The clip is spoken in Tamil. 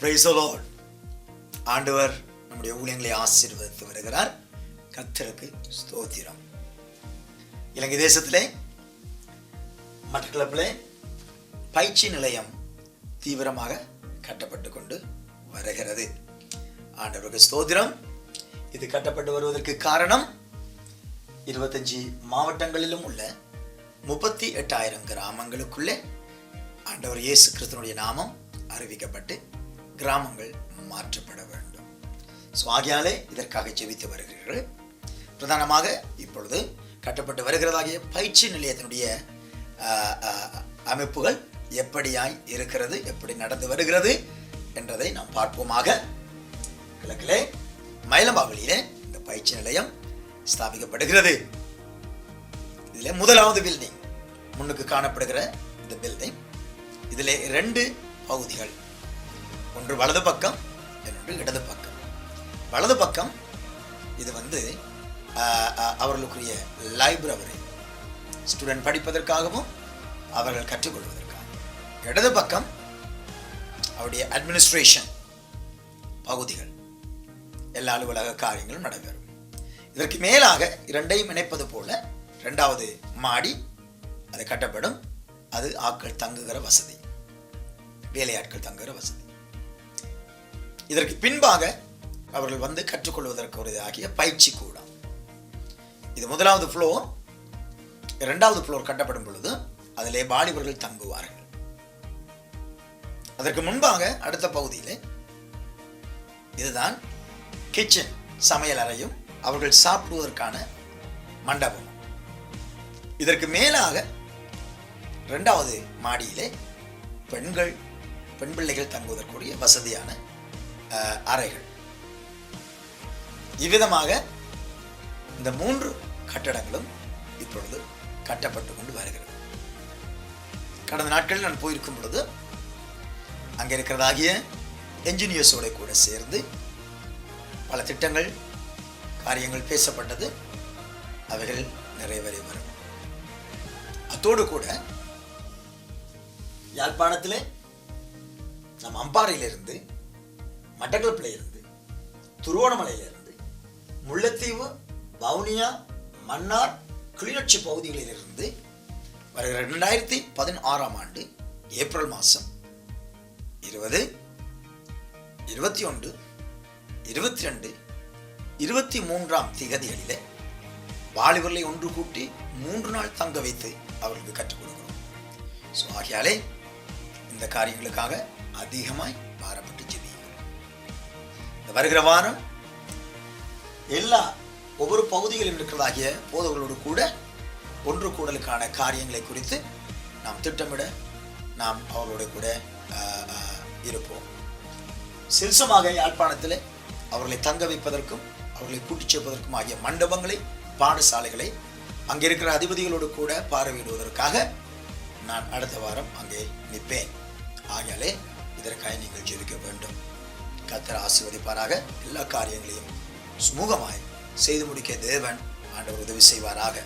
Praise the Lord. ஆண்டவர் நம்முடைய ஊழியங்களை ஆசீர்வதித்து வருகிறார். கர்த்தருக்கு ஸ்தோத்திரம். இலங்கை தேசத்திலே மட்டக்களப்பிலே பயிற்சி நிலையம் தீவிரமாக கட்டப்பட்டு கொண்டு வருகிறது. ஆண்டவருக்கு ஸ்தோத்திரம். இது கட்டப்பட்டு வருவதற்கு காரணம் 25 மாவட்டங்களிலும் உள்ள 38,000 கிராமங்களுக்குள்ளே ஆண்டவர் இயேசு கிறிஸ்துவினுடைய நாமம் அறிவிக்கப்பட்டு கிராமங்கள் மாற்றப்பட வேண்டும். ஆகையாலே இதற்காக ஜெபித்து வருகிறீர்கள். பிரதானமாக இப்பொழுது கட்டப்பட்டு வருகிறதாகிய பயிற்சி நிலையத்தினுடைய அமைப்புகள் எப்படியாய் இருக்கிறது, எப்படி நடந்து வருகிறது என்றதை நாம் பார்ப்போமாக. கிழக்கிலே மயிலம்பாவலியிலே இந்த பயிற்சி நிலையம் ஸ்தாபிக்கப்படுகிறது. இதில் முதலாவது பில்டிங் முன்னுக்கு காணப்படுகிற இந்த பில்டிங், இதில் 2 பகுதிகள், ஒன்று வலது பக்கம், இன்னொன்று இடது பக்கம். வலது பக்கம் இது அவர்களுக்குரிய லைப்ரரி, ஸ்டூடெண்ட் படிப்பதற்காகவும் அவர்கள் கற்றுக்கொள்வதற்காக. இடது பக்கம் அவருடைய அட்மினிஸ்ட்ரேஷன் பகுதிகள், எல்லா அலுவலக காரியங்களும் நடைபெறும். இதற்கு மேலாக 2ஐயும் இணைப்பது போல 2வது மாடி அது கட்டப்படும். அது ஆட்கள் தங்குகிற வசதி, வேலையாட்கள் தங்குகிற வசதி. இதற்கு பின்பாக அவர்கள் கற்றுக்கொள்வதற்கு ஒரு ஆகிய பயிற்சி கூடம். இது முதலாவது ஃப்ளோர். 2வது ஃப்ளோர் கட்டப்படும் பொழுது அதிலே வாலிபர்கள் தங்குவார்கள். அதற்கு முன்பாக அடுத்த பகுதியில் இதுதான் கிச்சன், சமையல் அறையும் அவர்கள் சாப்பிடுவதற்கான மண்டபம். இதற்கு மேலாக 2வது மாடியிலே பெண் பிள்ளைகள் தங்குவதற்குரிய வசதியான அறைகள். இவ்விதமாக இந்த 3 கட்டடங்களும் இப்பொழுது கட்டப்பட்டு கொண்டு வருகிறது. கடந்த நாட்களில் நான் போயிருக்கும் பொழுது அங்கே இருக்கிறதாகிய என்ஜினியர்ஸோட கூட சேர்ந்து பல திட்டங்கள், காரியங்கள் பேசப்பட்டது. அவைகள் நிறைவேறி வரும். அதோடு கூட யாழ்ப்பாணத்திலே நம் அம்பாறையிலிருந்து, மட்டக்களப்பிலிருந்து, திருவோணமலையிலிருந்து, முல்லைத்தீவு, வவுனியா, மன்னார், கிளிநொச்சி பகுதிகளிலிருந்து வருகிற 2016ஆம் ஆண்டு ஏப்ரல் மாதம் 20, 21, 22, 23ஆம் திகதிகளிலே வாலிபர்களை ஒன்று கூட்டி 3 நாள் தங்க வைத்து அவர்களுக்கு கற்றுக் கொடுக்கிறோம். ஆகையாலே இந்த காரியங்களுக்காக அதிகமாய் பாரப்பட்டு ஜெபியுங்கள். இந்த வருகிற வாரம் ஒவ்வொரு பகுதிகளில் இருக்கிறதாகிய போதவர்களோடு கூட ஒன்று கூடலுக்கான காரியங்களை குறித்து நாம் திட்டமிட நாம் அவர்களோடு கூட இருப்போம். சிறுசமாக யாழ்ப்பாணத்தில் அவர்களை தங்க வைப்பதற்கும் அவர்களை கூட்டிச் சேர்ப்பதற்கும் ஆகிய மண்டபங்களை, பாடசாலைகளை அங்கே இருக்கிற அதிபதிகளோடு கூட பார்வையிடுவதற்காக நான் அடுத்த வாரம் அங்கே நிற்பேன். ஆகையாலே இதற்காக நீங்கள் ஜெபிக்க வேண்டும். கர்த்தர் ஆசீர்வதிப்பாராக. எல்லா காரியங்களையும் சுமூகமாய் செய்து முடிக்க தேவன் ஆண்டவர் உதவி செய்வாராக.